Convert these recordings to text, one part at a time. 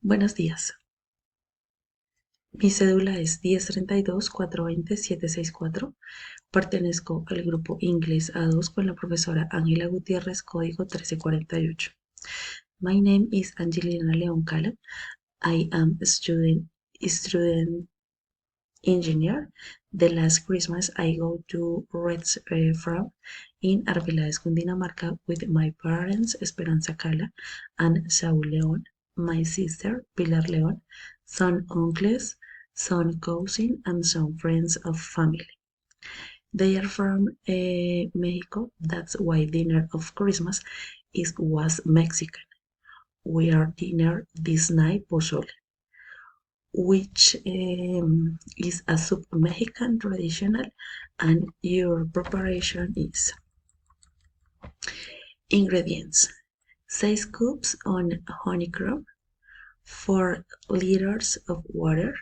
Buenos días. Mi cédula es 1032-420-764. Pertenezco al grupo Inglés A2 con la profesora Ángela Gutiérrez, código 1348. My name is Angelina Leon Cala. I am a student engineer. The last Christmas I go to Reds Farm in Arbeláez, Cundinamarca with my parents Esperanza Cala and Saul León, my sister Pilar León, some uncles, some cousin, and some friends of family. They are from Mexico. That's why dinner of Christmas was Mexican. We are dinner this night pozole, which is a soup Mexican traditional, and your preparation is ingredients: 6 scoops on honeycomb, 4 liters of water,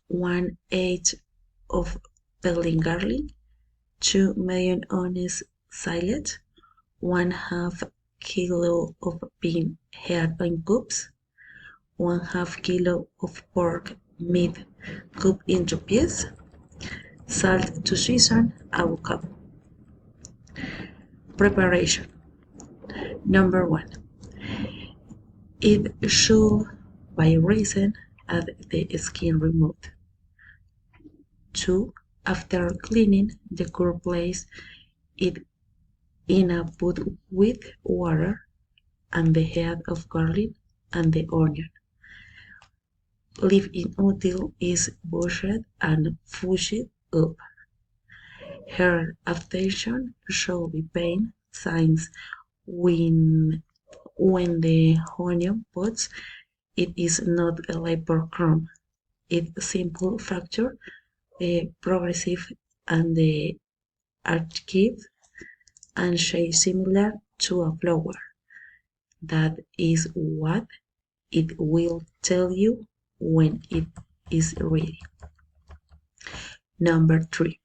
1/8 of peeling garlic, 2 medium onions sliced, 1/2 kilo of bean head in cubes, 1/2 kilo of pork meat cut into pieces, salt to season, avocado. Preparation. Number 1. It should by reason have the skin removed. 2. After cleaning the core, place it in a pot with water and the head of garlic and the onion. Leave it until it's washed and fushed up. Her attention should be paid since when the onion pots, it is not a labor crumb. It's simple fracture, progressive and the archive and shape similar to a flower. That is what it will tell you when it is ready. Number 3.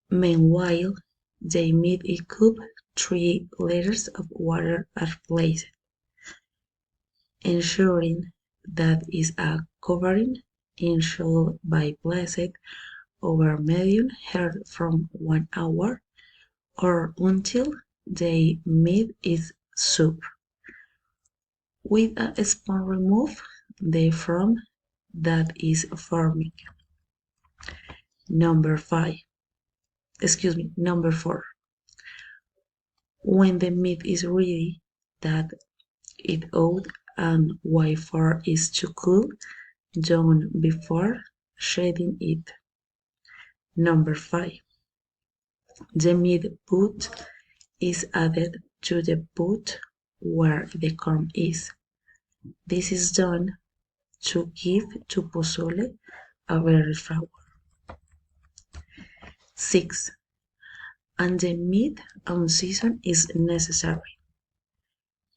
Meanwhile, they meet a cup, 3 liters of water are placed, ensuring that is a covering ensured by placed over medium heat from 1 hour or until the meat is soup. With a spoon remove the foam that is forming. Number 4. When the meat is ready, that it out and wait for it to cool down before shading it. Number 5. The meat pot is added to the pot where the corn is. This is done to give to pozole a better flavor. 6. And the meat and season is necessary.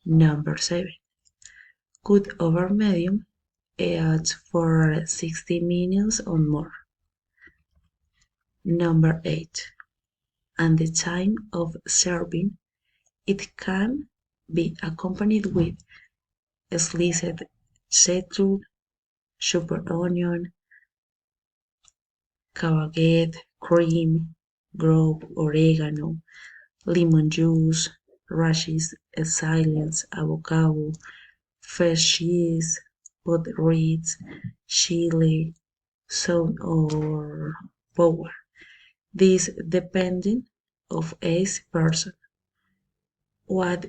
Number 7. Cook over medium at for 60 minutes or more. Number 8. And the time of serving, it can be accompanied with sliced citron, super onion, cabbage, cream, ground oregano, lemon juice, rashes, silence, avocado, fresh cheese, pot reeds, chili, salt or power. This depending of each person. What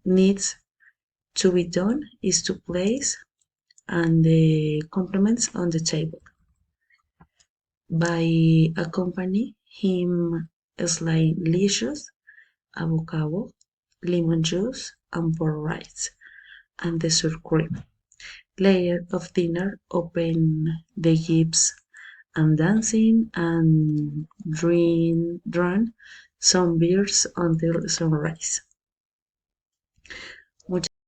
needs to be done is to place and the complements on the table. By accompany him sliced lettuce, avocado, lemon juice, and pork rice, and dessert cream. Layer of dinner, open the gifts and dancing and drink some beers until sunrise.